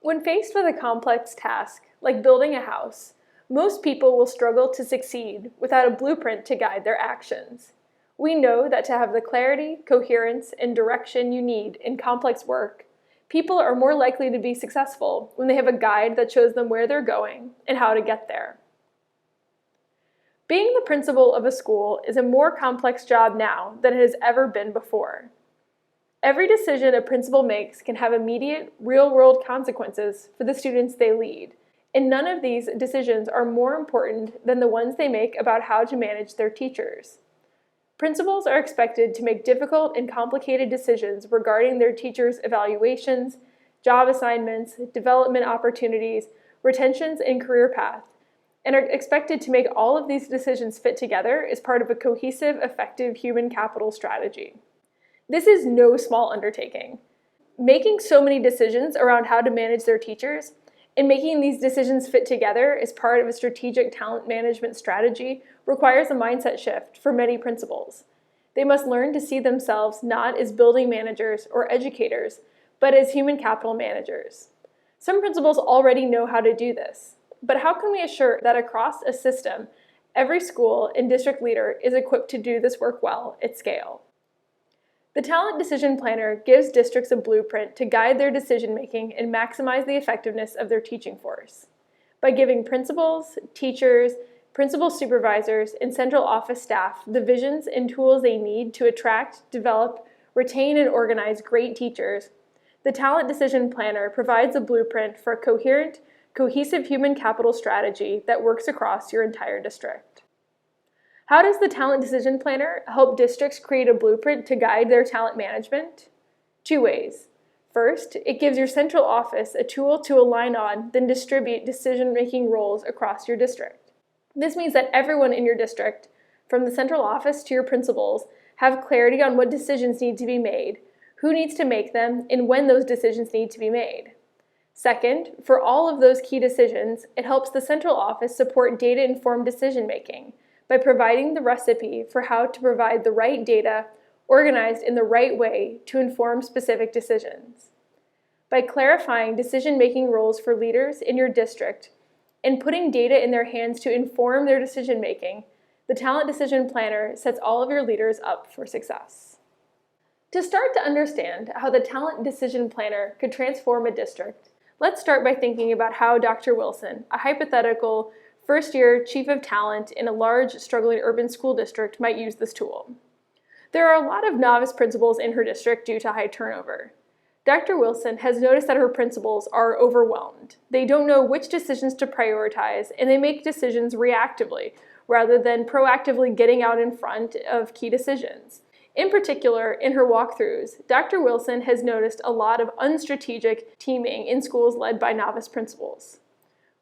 When faced with a complex task, like building a house, most people will struggle to succeed without a blueprint to guide their actions. We know that to have the clarity, coherence, and direction you need in complex work, people are more likely to be successful when they have a guide that shows them where they're going and how to get there. Being the principal of a school is a more complex job now than it has ever been before. Every decision a principal makes can have immediate, real-world consequences for the students they lead, and none of these decisions are more important than the ones they make about how to manage their teachers. Principals are expected to make difficult and complicated decisions regarding their teachers' evaluations, job assignments, development opportunities, retentions, and career path, and are expected to make all of these decisions fit together as part of a cohesive, effective human capital strategy. This is no small undertaking. Making so many decisions around how to manage their teachers and making these decisions fit together as part of a strategic talent management strategy requires a mindset shift for many principals. They must learn to see themselves not as building managers or educators, but as human capital managers. Some principals already know how to do this, but how can we assure that across a system, every school and district leader is equipped to do this work well at scale? The Talent Decision Planner gives districts a blueprint to guide their decision-making and maximize the effectiveness of their teaching force. By giving principals, teachers, principal supervisors, and central office staff the visions and tools they need to attract, develop, retain, and organize great teachers, the Talent Decision Planner provides a blueprint for a coherent, cohesive human capital strategy that works across your entire district. How does the Talent Decision Planner help districts create a blueprint to guide their talent management? 2 ways. First, it gives your central office a tool to align on, then distribute decision-making roles across your district. This means that everyone in your district, from the central office to your principals, have clarity on what decisions need to be made, who needs to make them, and when those decisions need to be made. Second, for all of those key decisions, it helps the central office support data-informed decision-making by providing the recipe for how to provide the right data organized in the right way to inform specific decisions. By clarifying decision-making roles for leaders in your district and putting data in their hands to inform their decision-making, the Talent Decision Planner sets all of your leaders up for success. To start to understand how the Talent Decision Planner could transform a district, let's start by thinking about how Dr. Wilson, a hypothetical first-year chief of talent in a large, struggling urban school district, might use this tool. There are a lot of novice principals in her district due to high turnover. Dr. Wilson has noticed that her principals are overwhelmed. They don't know which decisions to prioritize, and they make decisions reactively, rather than proactively getting out in front of key decisions. In particular, in her walkthroughs, Dr. Wilson has noticed a lot of unstrategic teaming in schools led by novice principals.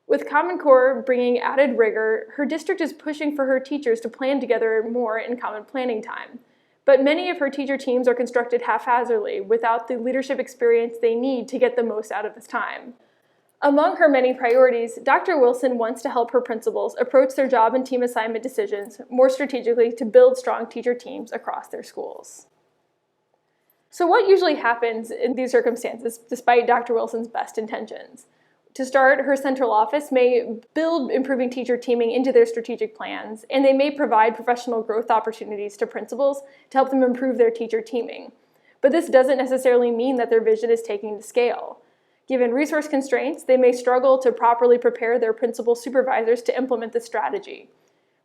With Common Core bringing added rigor, her district is pushing for her teachers to plan together more in common planning time. But many of her teacher teams are constructed haphazardly without the leadership experience they need to get the most out of this time. Among her many priorities, Dr. Wilson wants to help her principals approach their job and team assignment decisions more strategically to build strong teacher teams across their schools. So what usually happens in these circumstances, despite Dr. Wilson's best intentions? To start, her central office may build improving teacher teaming into their strategic plans, and they may provide professional growth opportunities to principals to help them improve their teacher teaming. But this doesn't necessarily mean that their vision is taking to scale. Given resource constraints, they may struggle to properly prepare their principal supervisors to implement this strategy.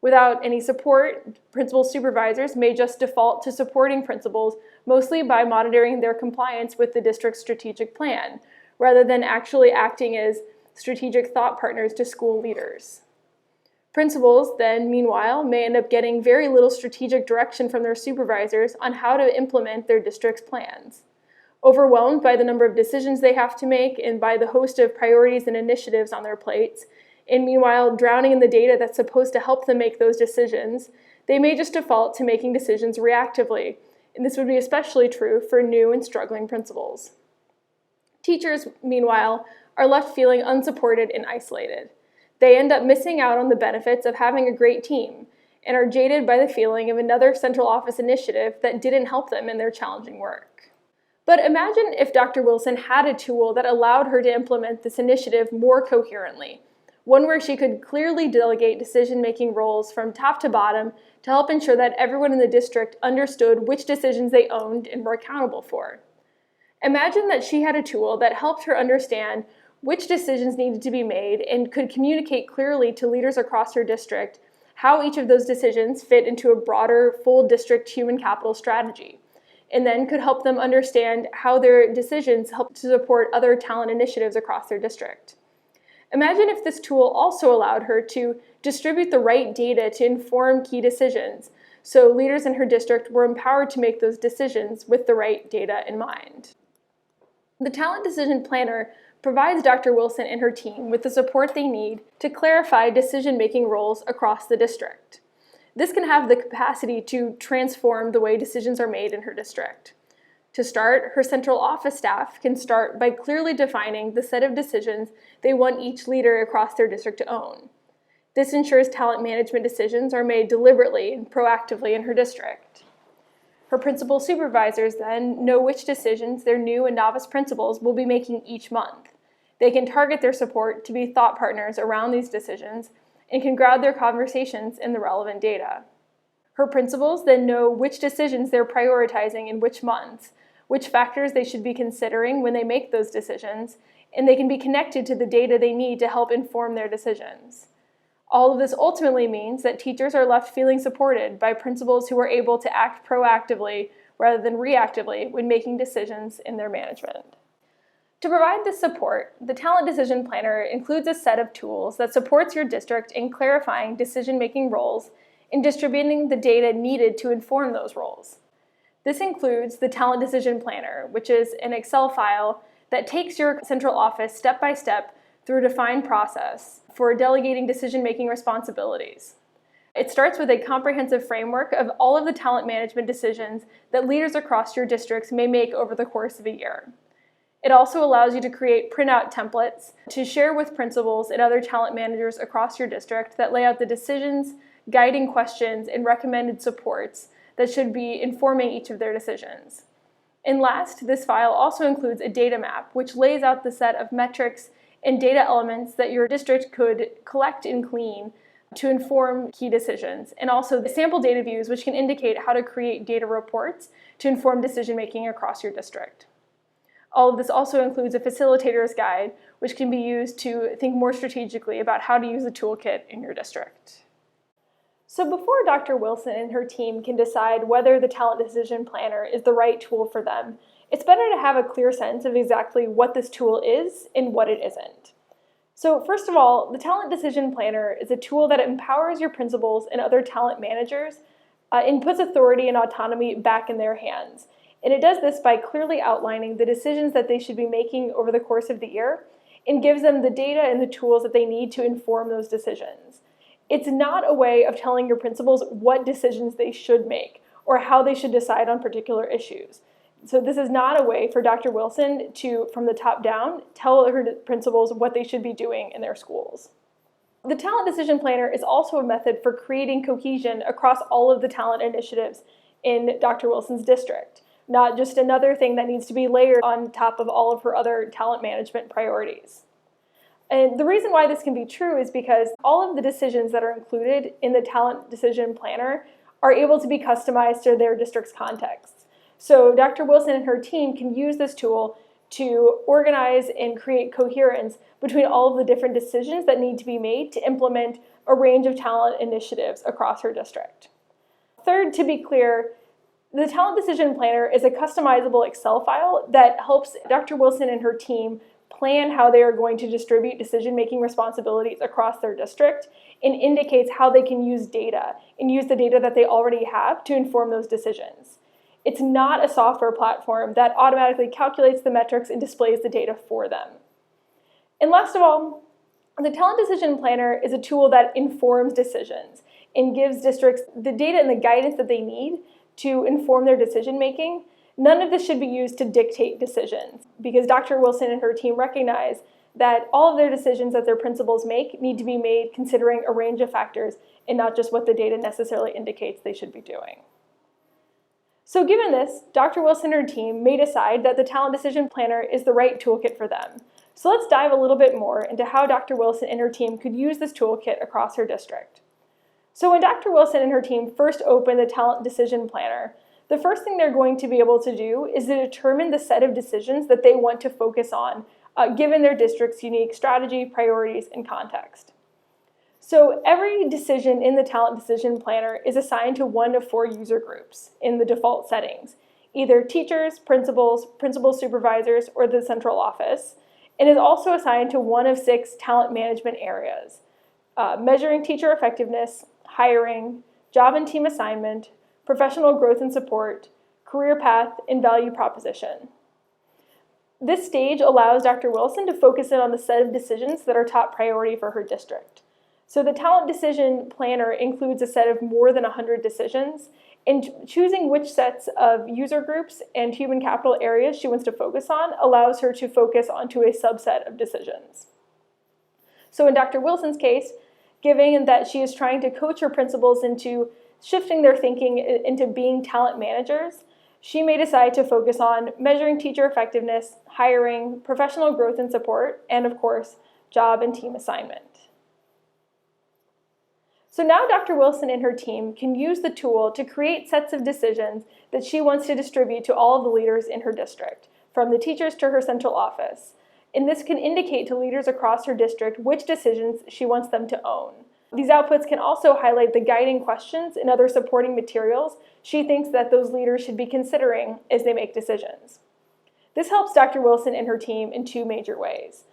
Without any support, principal supervisors may just default to supporting principals, mostly by monitoring their compliance with the district's strategic plan, rather than actually acting as strategic thought partners to school leaders. Principals then, meanwhile, may end up getting very little strategic direction from their supervisors on how to implement their district's plans. Overwhelmed by the number of decisions they have to make and by the host of priorities and initiatives on their plates, and meanwhile drowning in the data that's supposed to help them make those decisions, they may just default to making decisions reactively, and this would be especially true for new and struggling principals. Teachers, meanwhile, are left feeling unsupported and isolated. They end up missing out on the benefits of having a great team and are jaded by the feeling of another central office initiative that didn't help them in their challenging work. But imagine if Dr. Wilson had a tool that allowed her to implement this initiative more coherently, one where she could clearly delegate decision-making roles from top to bottom to help ensure that everyone in the district understood which decisions they owned and were accountable for. Imagine that she had a tool that helped her understand which decisions needed to be made and could communicate clearly to leaders across her district how each of those decisions fit into a broader, full district human capital strategy, and then could help them understand how their decisions help to support other talent initiatives across their district. Imagine if this tool also allowed her to distribute the right data to inform key decisions, so leaders in her district were empowered to make those decisions with the right data in mind. The Talent Decision Planner provides Dr. Wilson and her team with the support they need to clarify decision-making roles across the district. This can have the capacity to transform the way decisions are made in her district. To start, her central office staff can start by clearly defining the set of decisions they want each leader across their district to own. This ensures talent management decisions are made deliberately and proactively in her district. Her principal supervisors then know which decisions their new and novice principals will be making each month. They can target their support to be thought partners around these decisions and can ground their conversations in the relevant data. Her principals then know which decisions they're prioritizing in which months, which factors they should be considering when they make those decisions, and they can be connected to the data they need to help inform their decisions. All of this ultimately means that teachers are left feeling supported by principals who are able to act proactively rather than reactively when making decisions in their management. To provide this support, the Talent Decision Planner includes a set of tools that supports your district in clarifying decision-making roles and distributing the data needed to inform those roles. This includes the Talent Decision Planner, which is an Excel file that takes your central office step by step through a defined process for delegating decision-making responsibilities. It starts with a comprehensive framework of all of the talent management decisions that leaders across your districts may make over the course of a year. It also allows you to create printout templates to share with principals and other talent managers across your district that lay out the decisions, guiding questions, and recommended supports that should be informing each of their decisions. And last, this file also includes a data map, which lays out the set of metrics and data elements that your district could collect and clean to inform key decisions, and also the sample data views, which can indicate how to create data reports to inform decision-making across your district. All of this also includes a facilitator's guide, which can be used to think more strategically about how to use the toolkit in your district. So before Dr. Wilson and her team can decide whether the Talent Decision Planner is the right tool for them, it's better to have a clear sense of exactly what this tool is and what it isn't. So first of all, the Talent Decision Planner is a tool that empowers your principals and other talent managers and puts authority and autonomy back in their hands. And it does this by clearly outlining the decisions that they should be making over the course of the year and gives them the data and the tools that they need to inform those decisions. It's not a way of telling your principals what decisions they should make or how they should decide on particular issues. So this is not a way for Dr. Wilson to, from the top down, tell her principals what they should be doing in their schools. The Talent Decision Planner is also a method for creating cohesion across all of the talent initiatives in Dr. Wilson's district, not just another thing that needs to be layered on top of all of her other talent management priorities. And the reason why this can be true is because all of the decisions that are included in the Talent Decision Planner are able to be customized to their district's contexts. So Dr. Wilson and her team can use this tool to organize and create coherence between all of the different decisions that need to be made to implement a range of talent initiatives across her district. Third, to be clear, the Talent Decision Planner is a customizable Excel file that helps Dr. Wilson and her team plan how they are going to distribute decision-making responsibilities across their district and indicates how they can use data and use the data that they already have to inform those decisions. It's not a software platform that automatically calculates the metrics and displays the data for them. And last of all, the Talent Decision Planner is a tool that informs decisions and gives districts the data and the guidance that they need to inform their decision making. None of this should be used to dictate decisions because Dr. Wilson and her team recognize that all of their decisions that their principals make need to be made considering a range of factors and not just what the data necessarily indicates they should be doing. So given this, Dr. Wilson and her team may decide that the Talent Decision Planner is the right toolkit for them. So let's dive a little bit more into how Dr. Wilson and her team could use this toolkit across her district. So when Dr. Wilson and her team first open the Talent Decision Planner, the first thing they're going to be able to do is to determine the set of decisions that they want to focus on, given their district's unique strategy, priorities, and context. So every decision in the Talent Decision Planner is assigned to one of 4 user groups in the default settings, either teachers, principals, principal supervisors, or the central office, and is also assigned to one of 6 talent management areas: measuring teacher effectiveness, hiring, job and team assignment, professional growth and support, career path, and value proposition. This stage allows Dr. Wilson to focus in on the set of decisions that are top priority for her district. So the Talent Decision Planner includes a set of more than 100 decisions, and choosing which sets of user groups and human capital areas she wants to focus on allows her to focus onto a subset of decisions. So in Dr. Wilson's case, given that she is trying to coach her principals into shifting their thinking into being talent managers, she may decide to focus on measuring teacher effectiveness, hiring, professional growth and support, and of course, job and team assignment. So now Dr. Wilson and her team can use the tool to create sets of decisions that she wants to distribute to all of the leaders in her district, from the teachers to her central office. And this can indicate to leaders across her district which decisions she wants them to own. These outputs can also highlight the guiding questions and other supporting materials she thinks that those leaders should be considering as they make decisions. This helps Dr. Wilson and her team in 2 major ways.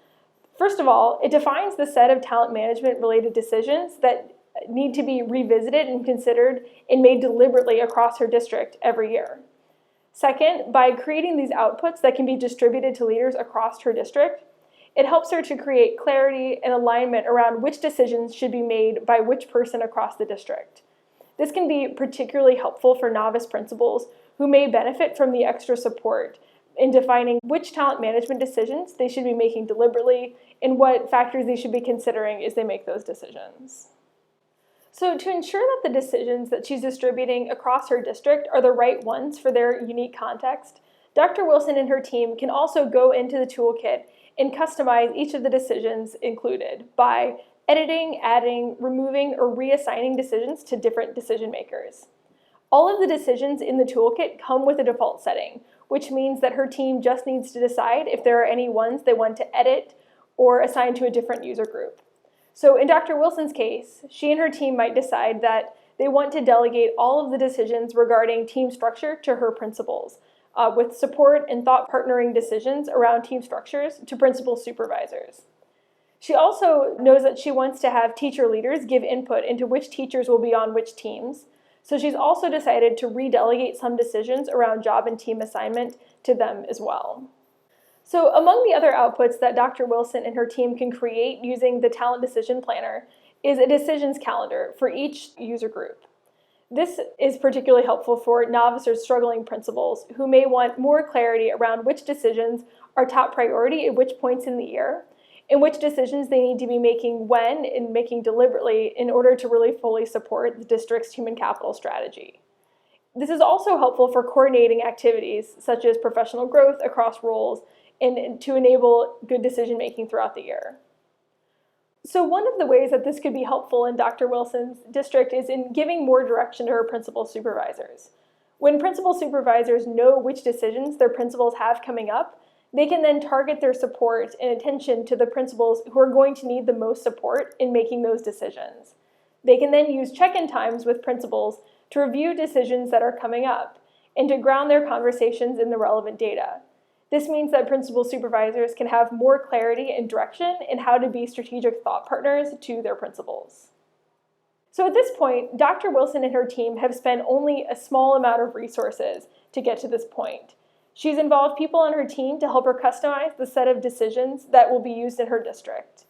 First of all, it defines the set of talent management related decisions that need to be revisited and considered and made deliberately across her district every year. Second, by creating these outputs that can be distributed to leaders across her district, it helps her to create clarity and alignment around which decisions should be made by which person across the district. This can be particularly helpful for novice principals who may benefit from the extra support in defining which talent management decisions they should be making deliberately and what factors they should be considering as they make those decisions. So to ensure that the decisions that she's distributing across her district are the right ones for their unique context, Dr. Wilson and her team can also go into the toolkit and customize each of the decisions included by editing, adding, removing, or reassigning decisions to different decision makers. All of the decisions in the toolkit come with a default setting, which means that her team just needs to decide if there are any ones they want to edit or assign to a different user group. So in Dr. Wilson's case, she and her team might decide that they want to delegate all of the decisions regarding team structure to her principals, with support and thought partnering decisions around team structures to principal supervisors. She also knows that she wants to have teacher leaders give input into which teachers will be on which teams, so she's also decided to redelegate some decisions around job and team assignment to them as well. So among the other outputs that Dr. Wilson and her team can create using the Talent Decision Planner is a decisions calendar for each user group. This is particularly helpful for novice or struggling principals who may want more clarity around which decisions are top priority at which points in the year, and which decisions they need to be making when and making deliberately in order to really fully support the district's human capital strategy. This is also helpful for coordinating activities such as professional growth across roles and to enable good decision making throughout the year. So one of the ways that this could be helpful in Dr. Wilson's district is in giving more direction to her principal supervisors. When principal supervisors know which decisions their principals have coming up, they can then target their support and attention to the principals who are going to need the most support in making those decisions. They can then use check-in times with principals to review decisions that are coming up and to ground their conversations in the relevant data. This means that principal supervisors can have more clarity and direction in how to be strategic thought partners to their principals. So at this point, Dr. Wilson and her team have spent only a small amount of resources to get to this point. She's involved people on her team to help her customize the set of decisions that will be used in her district.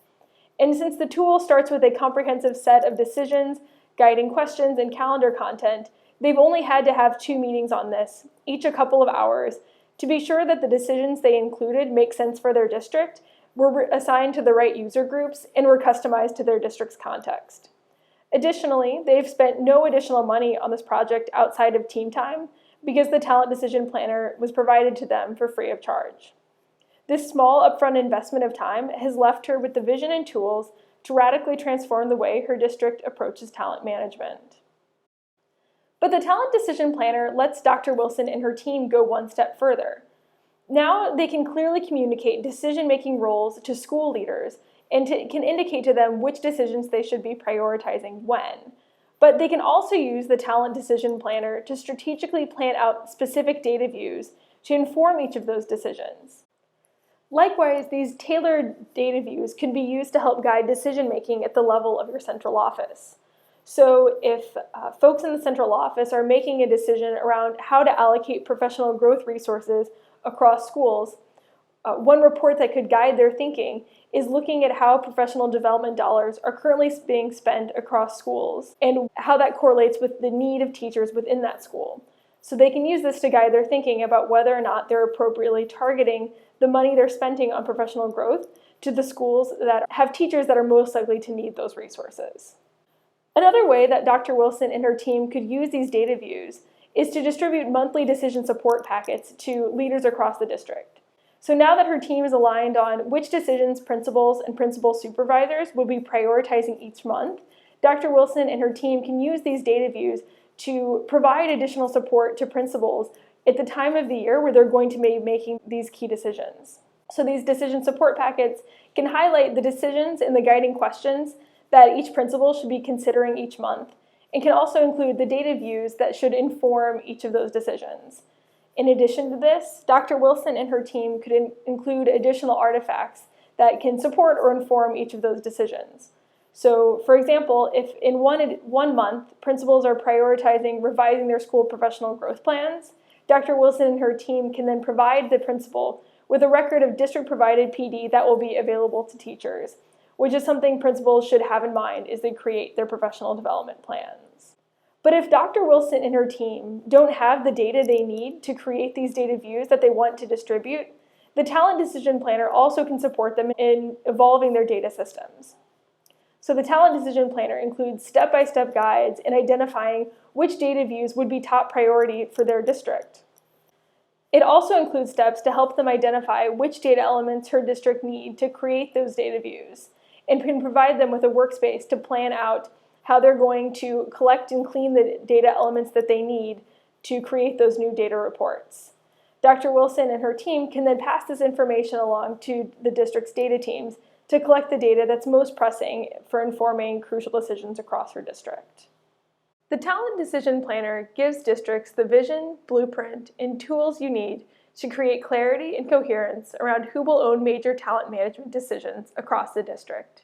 And since the tool starts with a comprehensive set of decisions, guiding questions, and calendar content, they've only had to have 2 meetings on this, each a couple of hours, to be sure that the decisions they included make sense for their district, were assigned to the right user groups, and were customized to their district's context. Additionally, they've spent no additional money on this project outside of team time, because the Talent Decision Planner was provided to them for free of charge. This small upfront investment of time has left her with the vision and tools to radically transform the way her district approaches talent management. But the Talent Decision Planner lets Dr. Wilson and her team go one step further. Now they can clearly communicate decision-making roles to school leaders and can indicate to them which decisions they should be prioritizing when. But they can also use the Talent Decision Planner to strategically plan out specific data views to inform each of those decisions. Likewise, these tailored data views can be used to help guide decision-making at the level of your central office. So if folks in the central office are making a decision around how to allocate professional growth resources across schools, one report that could guide their thinking is looking at how professional development dollars are currently being spent across schools and how that correlates with the need of teachers within that school. So they can use this to guide their thinking about whether or not they're appropriately targeting the money they're spending on professional growth to the schools that have teachers that are most likely to need those resources. Another way that Dr. Wilson and her team could use these data views is to distribute monthly decision support packets to leaders across the district. So now that her team is aligned on which decisions principals and principal supervisors will be prioritizing each month, Dr. Wilson and her team can use these data views to provide additional support to principals at the time of the year where they're going to be making these key decisions. So these decision support packets can highlight the decisions and the guiding questions that each principal should be considering each month, and can also include the data views that should inform each of those decisions. In addition to this, Dr. Wilson and her team could include additional artifacts that can support or inform each of those decisions. So, for example, if in one month principals are prioritizing revising their school professional growth plans, Dr. Wilson and her team can then provide the principal with a record of district-provided PD that will be available to teachers, which is something principals should have in mind as they create their professional development plans. But if Dr. Wilson and her team don't have the data they need to create these data views that they want to distribute, the Talent Decision Planner also can support them in evolving their data systems. So the Talent Decision Planner includes step-by-step guides in identifying which data views would be top priority for their district. It also includes steps to help them identify which data elements her district need to create those data views, and can provide them with a workspace to plan out how they're going to collect and clean the data elements that they need to create those new data reports. Dr. Wilson and her team can then pass this information along to the district's data teams to collect the data that's most pressing for informing crucial decisions across her district. The Talent Decision Planner gives districts the vision, blueprint, and tools you need to create clarity and coherence around who will own major talent management decisions across the district.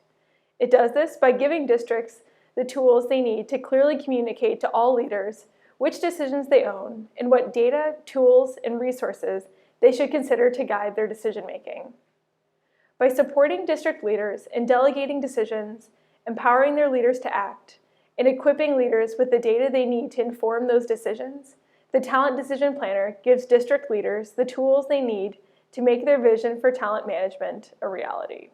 It does this by giving districts the tools they need to clearly communicate to all leaders which decisions they own and what data, tools, and resources they should consider to guide their decision-making. By supporting district leaders in delegating decisions, empowering their leaders to act, and equipping leaders with the data they need to inform those decisions, the Talent Decision Planner gives district leaders the tools they need to make their vision for talent management a reality.